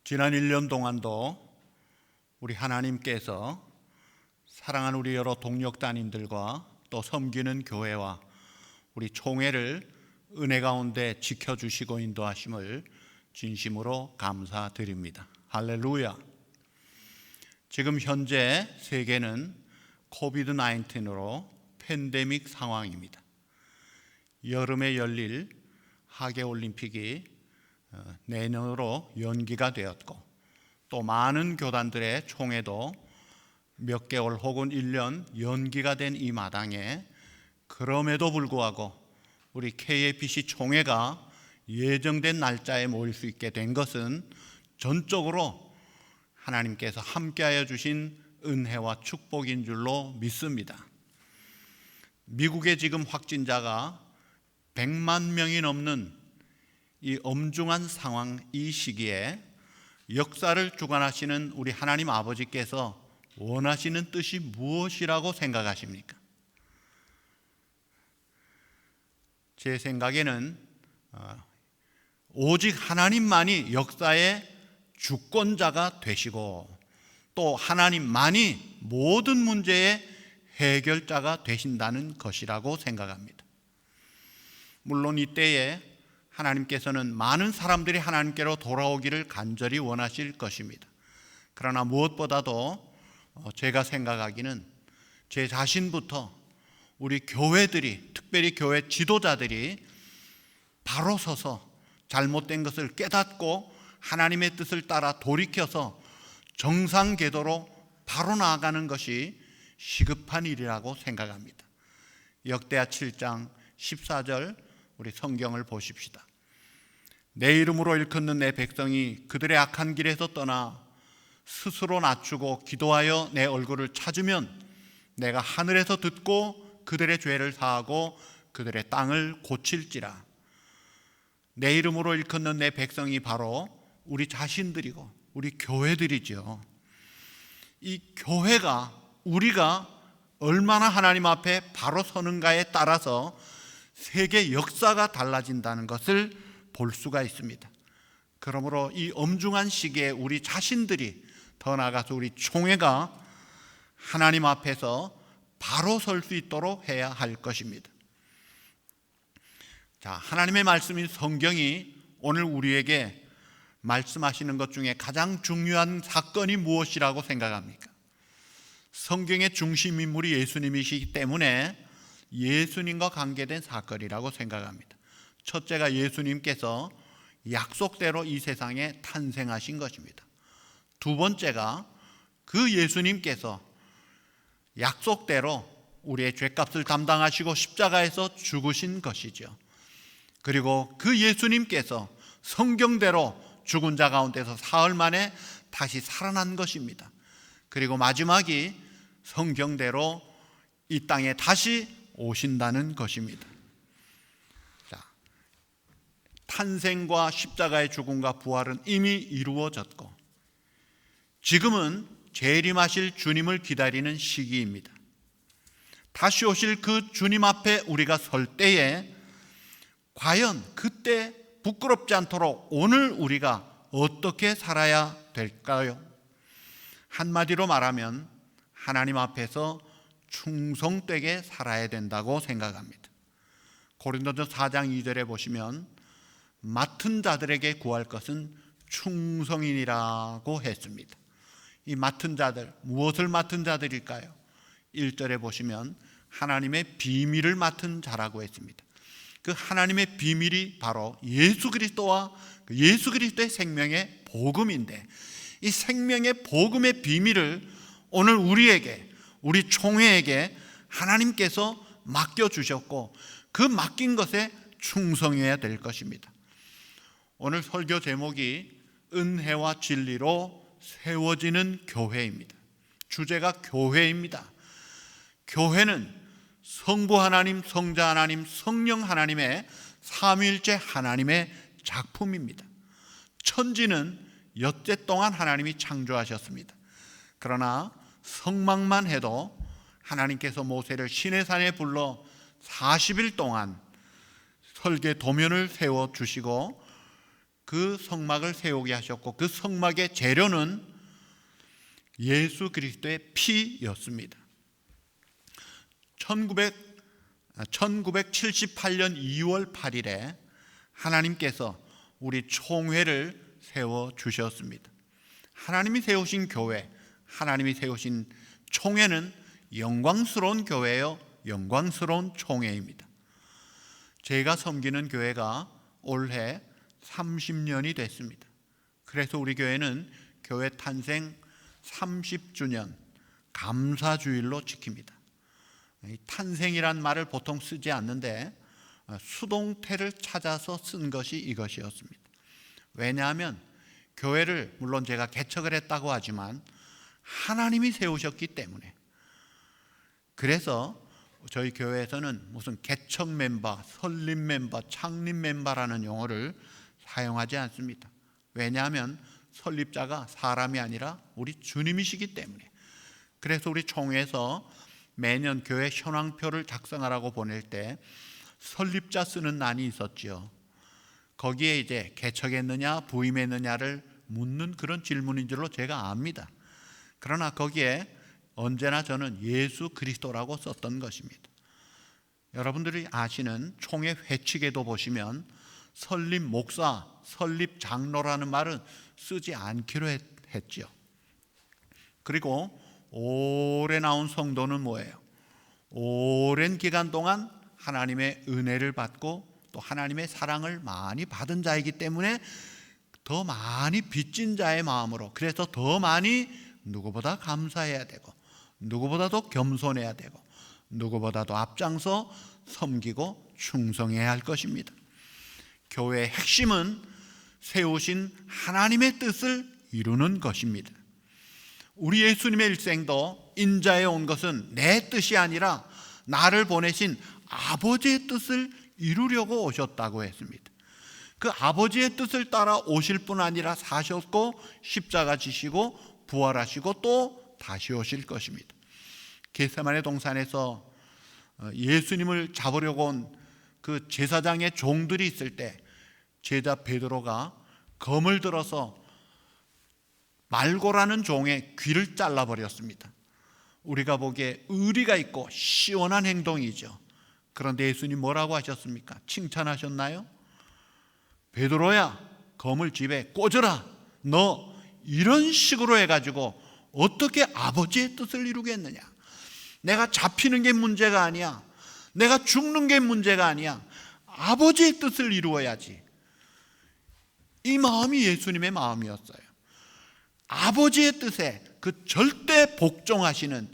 지난 1년 동안도 우리 하나님께서 사랑하는 우리 여러 동력단임들과 또 섬기는 교회와 우리 총회를 은혜 가운데 지켜주시고 인도하심을 진심으로 감사드립니다. 할렐루야. 지금 현재 세계는 코비드-19으로 팬데믹 상황입니다. 여름에 열릴 하계올림픽이 내년으로 연기가 되었고, 또 많은 교단들의 총회도 몇 개월 혹은 1년 연기가 된 이 마당에, 그럼에도 불구하고 우리 KAPC 총회가 예정된 날짜에 모일 수 있게 된 것은 전적으로 하나님께서 함께하여 주신 은혜와 축복인 줄로 믿습니다. 미국의 지금 확진자가 100만 명이 넘는 이 엄중한 상황, 이 시기에 역사를 주관하시는 우리 하나님 아버지께서 원하시는 뜻이 무엇이라고 생각하십니까? 제 생각에는 오직 하나님만이 역사의 주권자가 되시고, 또 하나님만이 모든 문제의 해결자가 되신다는 것이라고 생각합니다. 물론 이때에 하나님께서는 많은 사람들이 하나님께로 돌아오기를 간절히 원하실 것입니다. 그러나 무엇보다도 제가 생각하기는 제 자신부터 우리 교회들이, 특별히 교회 지도자들이 바로 서서 잘못된 것을 깨닫고 하나님의 뜻을 따라 돌이켜서 정상 궤도로 바로 나아가는 것이 시급한 일이라고 생각합니다. 역대하 7장 14절 우리 성경을 보십시다. 내 이름으로 일컫는 내 백성이 그들의 악한 길에서 떠나 스스로 낮추고 기도하여 내 얼굴을 찾으면 내가 하늘에서 듣고 그들의 죄를 사하고 그들의 땅을 고칠지라. 내 이름으로 일컫는 내 백성이 바로 우리 자신들이고 우리 교회들이죠. 이 교회가, 우리가 얼마나 하나님 앞에 바로 서는가에 따라서 세계 역사가 달라진다는 것을 볼 수가 있습니다. 그러므로 이 엄중한 시기에 우리 자신들이, 더 나아가서 우리 총회가 하나님 앞에서 바로 설 수 있도록 해야 할 것입니다. 자, 하나님의 말씀인 성경이 오늘 우리에게 말씀하시는 것 중에 가장 중요한 사건이 무엇이라고 생각합니까? 성경의 중심 인물이 예수님이시기 때문에 예수님과 관계된 사건이라고 생각합니다. 첫째가 예수님께서 약속대로 이 세상에 탄생하신 것입니다. 두 번째가 그 예수님께서 약속대로 우리의 죄값을 담당하시고 십자가에서 죽으신 것이죠. 그리고 그 예수님께서 성경대로 죽은 자 가운데서 사흘 만에 다시 살아난 것입니다. 그리고 마지막이 성경대로 이 땅에 다시 오신다는 것입니다. 자, 탄생과 십자가의 죽음과 부활은 이미 이루어졌고, 지금은 재림하실 주님을 기다리는 시기입니다. 다시 오실 그 주님 앞에 우리가 설 때에 과연 그때 부끄럽지 않도록 오늘 우리가 어떻게 살아야 될까요? 한마디로 말하면 하나님 앞에서 충성되게 살아야 된다고 생각합니다. 고린도전서 4장 2절에 보시면 맡은 자들에게 구할 것은 충성이니라고 했습니다. 이 맡은 자들, 무엇을 맡은 자들일까요? 1절에 보시면 하나님의 비밀을 맡은 자라고 했습니다. 그 하나님의 비밀이 바로 예수 그리스도와 예수 그리스도의 생명의 복음인데, 이 생명의 복음의 비밀을 오늘 우리에게, 우리 총회에게 하나님께서 맡겨주셨고, 그 맡긴 것에 충성해야 될 것입니다. 오늘 설교 제목이 은혜와 진리로 세워지는 교회입니다. 주제가 교회입니다. 교회는 성부 하나님, 성자 하나님, 성령 하나님의 삼위일체 하나님의 작품입니다. 천지는 엿새 동안 하나님이 창조하셨습니다. 그러나 성막만 해도 하나님께서 모세를 시내산에 불러 40일 동안 설계 도면을 세워주시고, 그 성막을 세우게 하셨고 그 성막의 재료는 예수 그리스도의 피였습니다. 1978년 2월 8일에 하나님께서 우리 총회를 세워주셨습니다. 하나님이 세우신 교회, 하나님이 세우신 총회는 영광스러운 교회요, 영광스러운 총회입니다. 제가 섬기는 교회가 올해 30년이 됐습니다. 그래서 우리 교회는 교회 탄생 30주년 감사주일로 지킵니다. 탄생이란 말을 보통 쓰지 않는데 수동태를 찾아서 쓴 것이 이것이었습니다. 왜냐하면 교회를 물론 제가 개척을 했다고 하지만 하나님이 세우셨기 때문에. 그래서 저희 교회에서는 무슨 개척 멤버, 설립 멤버, 창립 멤버라는 용어를 사용하지 않습니다. 왜냐하면 설립자가 사람이 아니라 우리 주님이시기 때문에. 그래서 우리 총회에서 매년 교회 현황표를 작성하라고 보낼 때 설립자 쓰는 난이 있었죠. 거기에 이제 개척했느냐 부임했느냐를 묻는 그런 질문인 줄로 제가 압니다. 그러나 거기에 언제나 저는 예수 그리스도라고 썼던 것입니다. 여러분들이 아시는 총회 회칙에도 보시면 설립 목사, 설립 장로라는 말은 쓰지 않기로 했죠. 그리고 오래 나온 성도는 뭐예요? 오랜 기간 동안 하나님의 은혜를 받고 또 하나님의 사랑을 많이 받은 자이기 때문에 더 많이 빚진 자의 마음으로, 그래서 더 많이 누구보다 감사해야 되고 누구보다도 겸손해야 되고 누구보다도 앞장서 섬기고 충성해야 할 것입니다. 교회의 핵심은 세우신 하나님의 뜻을 이루는 것입니다. 우리 예수님의 일생도 인자에 온 것은 내 뜻이 아니라 나를 보내신 아버지의 뜻을 이루려고 오셨다고 했습니다. 그 아버지의 뜻을 따라 오실 뿐 아니라 사셨고 십자가 지시고 부활하시고 또 다시 오실 것입니다. 겟세마네 동산에서 예수님을 잡으려고 온 그 제사장의 종들이 있을 때 제자 베드로가 검을 들어서 말고라는 종의 귀를 잘라버렸습니다. 우리가 보기에 의리가 있고 시원한 행동이죠. 그런데 예수님 뭐라고 하셨습니까? 칭찬하셨나요? 베드로야, 검을 집에 꽂으라. 너 이런 식으로 해가지고 어떻게 아버지의 뜻을 이루겠느냐? 내가 잡히는 게 문제가 아니야. 내가 죽는 게 문제가 아니야. 아버지의 뜻을 이루어야지. 이 마음이 예수님의 마음이었어요. 아버지의 뜻에 그 절대 복종하시는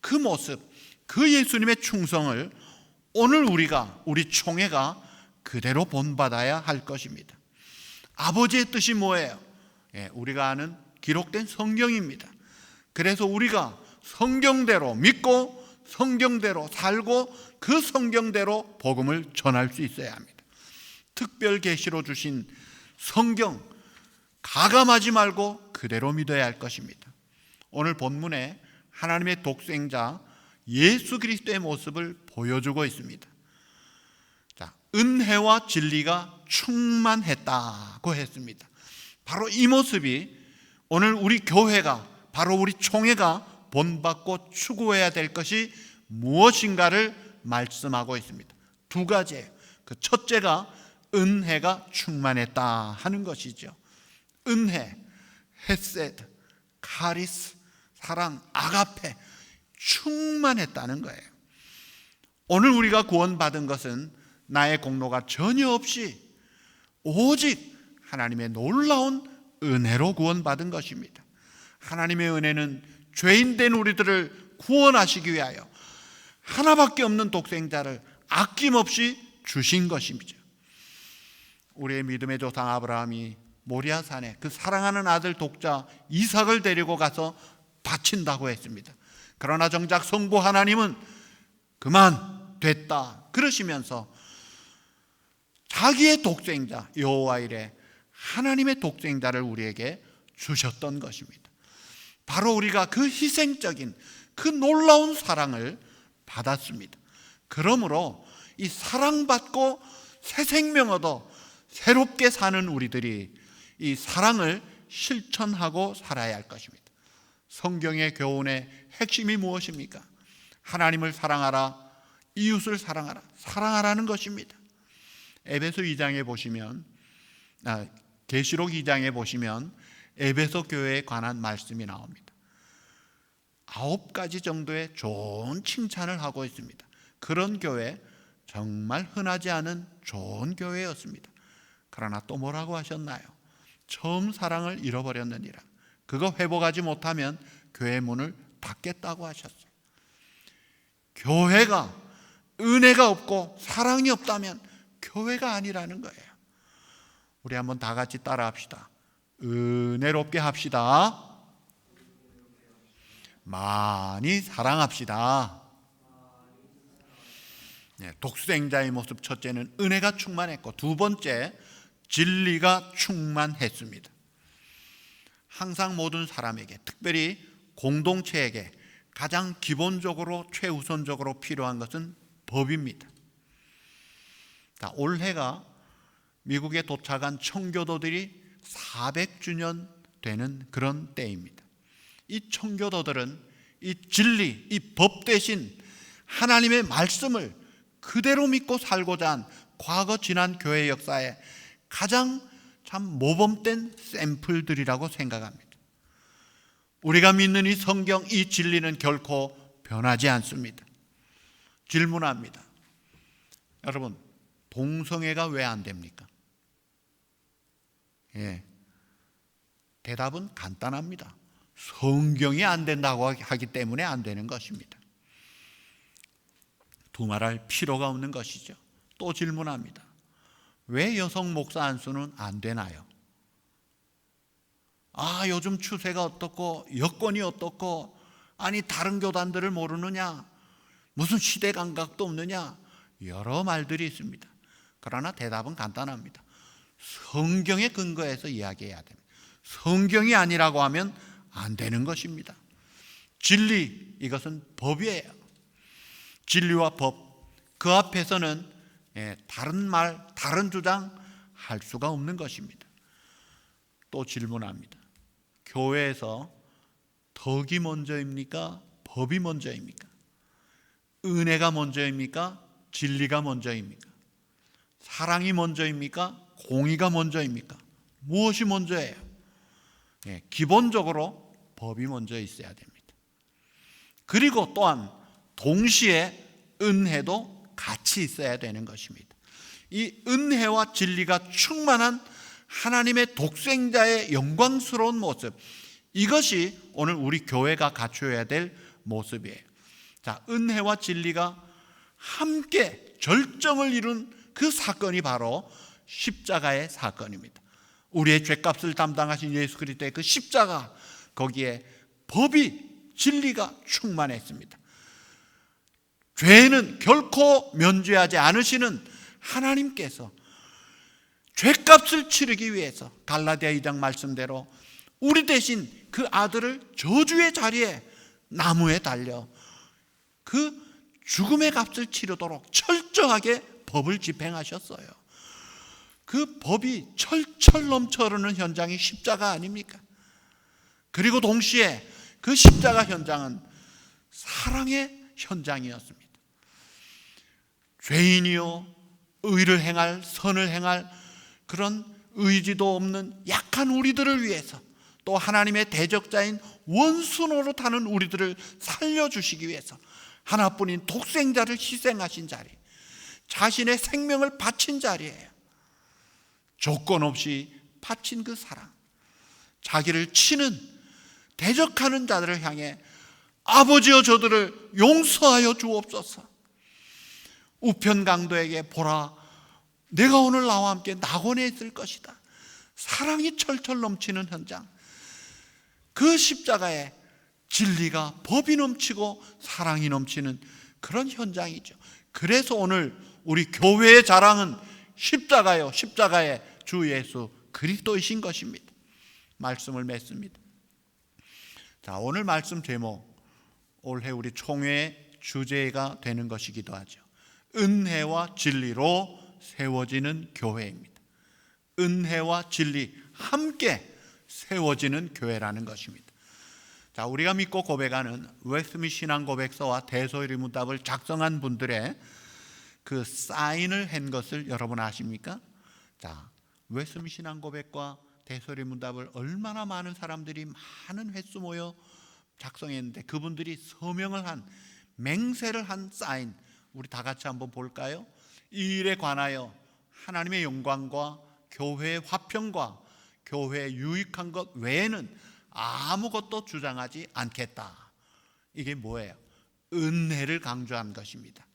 그 모습, 그 예수님의 충성을 오늘 우리 총회가 그대로 본받아야 할 것입니다. 아버지의 뜻이 뭐예요? 우리가 아는 기록된 성경입니다. 그래서 우리가 성경대로 믿고 성경대로 살고 그 성경대로 복음을 전할 수 있어야 합니다. 특별 계시로 주신 성경 가감하지 말고 그대로 믿어야 할 것입니다. 오늘 본문에 하나님의 독생자 예수 그리스도의 모습을 보여주고 있습니다. 자, 은혜와 진리가 충만했다고 했습니다. 바로 이 모습이 오늘 우리 교회가, 바로 우리 총회가 본받고 추구해야 될 것이 무엇인가를 말씀하고 있습니다. 두 가지예요. 그 첫째가 은혜가 충만했다 하는 것이죠. 은혜, 헤세드, 카리스, 사랑, 아가페 충만했다는 거예요. 오늘 우리가 구원받은 것은 나의 공로가 전혀 없이 오직 하나님의 놀라운 은혜로 구원받은 것입니다. 하나님의 은혜는 죄인된 우리들을 구원하시기 위하여 하나밖에 없는 독생자를 아낌없이 주신 것입니다. 우리의 믿음의 조상 아브라함이 모리아산에 그 사랑하는 아들 독자 이삭을 데리고 가서 바친다고 했습니다. 그러나 정작 성부 하나님은 그만 됐다 그러시면서 자기의 독생자 여호와 이레 하나님의 독생자를 우리에게 주셨던 것입니다. 바로 우리가 그 희생적인 그 놀라운 사랑을 받았습니다. 그러므로 이 사랑받고 새 생명 얻어 새롭게 사는 우리들이 이 사랑을 실천하고 살아야 할 것입니다. 성경의 교훈의 핵심이 무엇입니까? 하나님을 사랑하라, 이웃을 사랑하라, 사랑하라는 것입니다. 에베소 2장에 보시면, 계시록 2장에 보시면 에베소 교회에 관한 말씀이 나옵니다. 9가지 정도의 좋은 칭찬을 하고 있습니다. 그런 교회, 정말 흔하지 않은 좋은 교회였습니다. 그러나 또 뭐라고 하셨나요? 처음 사랑을 잃어버렸느니라. 그거 회복하지 못하면 교회 문을 닫겠다고 하셨어요. 교회가 은혜가 없고 사랑이 없다면 교회가 아니라는 거예요. 우리 한번 다 같이 따라 합시다. 은혜롭게 합시다. 많이 사랑합시다. 독생자의 모습, 첫째는 은혜가 충만했고, 두 번째 진리가 충만했습니다. 항상 모든 사람에게, 특별히 공동체에게 가장 기본적으로 최우선적으로 필요한 것은 법입니다. 올해가 미국에 도착한 청교도들이 400주년 되는 그런 때입니다. 이 청교도들은 이 진리, 이 법 대신 하나님의 말씀을 그대로 믿고 살고자 한 과거 지난 교회 역사에 가장 참 모범된 샘플들이라고 생각합니다. 우리가 믿는 이 성경, 이 진리는 결코 변하지 않습니다. 질문합니다. 여러분, 동성애가 왜 안 됩니까? 대답은 간단합니다. 성경이 안 된다고 하기 때문에 안 되는 것입니다. 두말할 필요가 없는 것이죠. 또 질문합니다. 왜 여성 목사 안수는 안 되나요? 요즘 추세가 어떻고 여건이 어떻고, 아니 다른 교단들을 모르느냐, 무슨 시대 감각도 없느냐, 여러 말들이 있습니다. 그러나 대답은 간단합니다. 성경에 근거해서 이야기해야 됩니다. 성경이 아니라고 하면 안 되는 것입니다. 진리, 이것은 법이에요. 진리와 법, 그 앞에서는 다른 말, 다른 주장 할 수가 없는 것입니다. 또 질문합니다. 교회에서 덕이 먼저입니까? 법이 먼저입니까? 은혜가 먼저입니까? 진리가 먼저입니까? 사랑이 먼저입니까? 공의가 먼저입니까? 무엇이 먼저예요? 기본적으로 법이 먼저 있어야 됩니다. 그리고 또한 동시에 은혜도 같이 있어야 되는 것입니다. 이 은혜와 진리가 충만한 하나님의 독생자의 영광스러운 모습, 이것이 오늘 우리 교회가 갖춰야 될 모습이에요. 자, 은혜와 진리가 함께 절정을 이룬 그 사건이 바로 십자가의 사건입니다. 우리의 죄값을 담당하신 예수 그리스도의 그 십자가, 거기에 법이, 진리가 충만했습니다. 죄는 결코 면죄하지 않으시는 하나님께서 죄값을 치르기 위해서 갈라디아 2장 말씀대로 우리 대신 그 아들을 저주의 자리에 나무에 달려 그 죽음의 값을 치르도록 철저하게 법을 집행하셨어요. 그 법이 철철 넘쳐 흐르는 현장이 십자가 아닙니까? 그리고 동시에 그 십자가 현장은 사랑의 현장이었습니다. 죄인이요, 의를 행할, 선을 행할 그런 의지도 없는 약한 우리들을 위해서, 또 하나님의 대적자인 원수 노릇하는 우리들을 살려주시기 위해서 하나뿐인 독생자를 희생하신 자리, 자신의 생명을 바친 자리예요. 조건 없이 바친 그 사랑, 자기를 치는, 대적하는 자들을 향해 아버지여 저들을 용서하여 주옵소서. 우편강도에게 보라, 내가 오늘 나와 함께 낙원에 있을 것이다. 사랑이 철철 넘치는 현장, 그 십자가에 진리가, 법이 넘치고 사랑이 넘치는 그런 현장이죠. 그래서 오늘 우리 교회의 자랑은 십자가요, 십자가의 주 예수 그리스도이신 것입니다. 말씀을 맺습니다. 자, 오늘 말씀 제목, 올해 우리 총회의 주제가 되는 것이기도 하죠. 은혜와 진리로 세워지는 교회입니다. 은혜와 진리, 함께 세워지는 교회라는 것입니다. 자, 우리가 믿고 고백하는 웨스트민스터 신앙고백서와 대소이리문답을 작성한 분들의 그 사인을 한 것을 여러분 아십니까? 자, 웨스트민스터 신앙고백과 대소이리문답을 얼마나 많은 사람들이 많은 횟수 모여 작성했는데 그분들이 서명을 한, 맹세를 한 사인, 우리 다 같이 한번 볼까요? 이 일에 관하여 하나님의 영광과 교회의 화평과 교회에 유익한 것 외에는 아무것도 주장하지 않겠다. 이게 뭐예요? 은혜를 강조한 것입니다.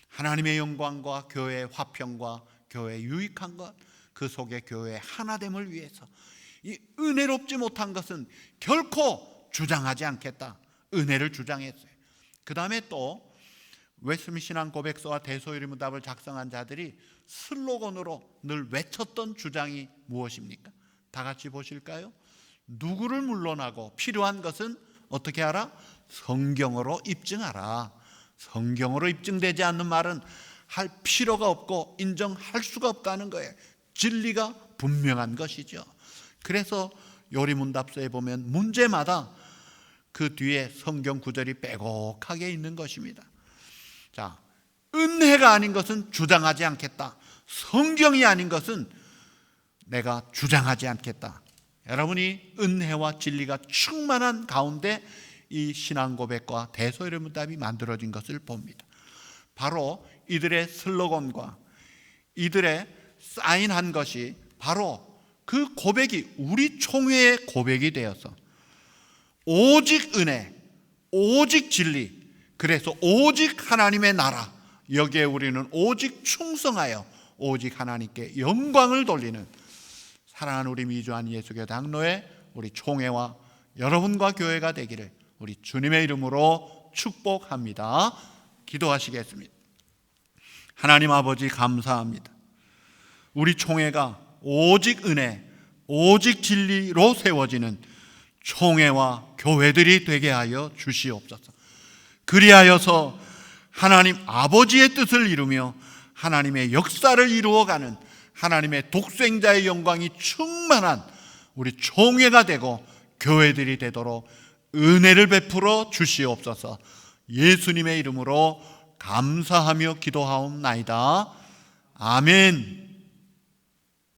하나님의 영광과 교회의 화평과 교회에 유익한 것, 그 속에 교회의 하나됨을 위해서 이 은혜롭지 못한 것은 결코 주장하지 않겠다. 은혜를 주장했어요. 그 다음에 또 웨스트민스터 신앙고백서와 대소이리문답을 작성한 자들이 슬로건으로 늘 외쳤던 주장이 무엇입니까? 다 같이 보실까요? 누구를 물러나고 필요한 것은 어떻게 하라? 성경으로 입증하라. 성경으로 입증되지 않는 말은 할 필요가 없고 인정할 수가 없다는 거예요. 진리가 분명한 것이죠. 그래서 요리문답서에 보면 문제마다 그 뒤에 성경 구절이 빼곡하게 있는 것입니다. 자, 은혜가 아닌 것은 주장하지 않겠다. 성경이 아닌 것은 내가 주장하지 않겠다. 여러분이 은혜와 진리가 충만한 가운데 이 신앙고백과 대소이리문답이 만들어진 것을 봅니다. 바로 이들의 슬로건과 이들의 사인한 것이 바로 그 고백이 우리 총회의 고백이 되어서 오직 은혜, 오직 진리, 그래서 오직 하나님의 나라, 여기에 우리는 오직 충성하여 오직 하나님께 영광을 돌리는 사랑하는 우리 미주한 예수교회 당로의 우리 총회와 여러분과 교회가 되기를 우리 주님의 이름으로 축복합니다. 기도하시겠습니다. 하나님 아버지 감사합니다. 우리 총회가 오직 은혜, 오직 진리로 세워지는 총회와 교회들이 되게 하여 주시옵소서. 그리하여서 하나님 아버지의 뜻을 이루며 하나님의 역사를 이루어가는 하나님의 독생자의 영광이 충만한 우리 총회가 되고 교회들이 되도록 은혜를 베풀어 주시옵소서. 예수님의 이름으로 감사하며 기도하옵나이다. 아멘.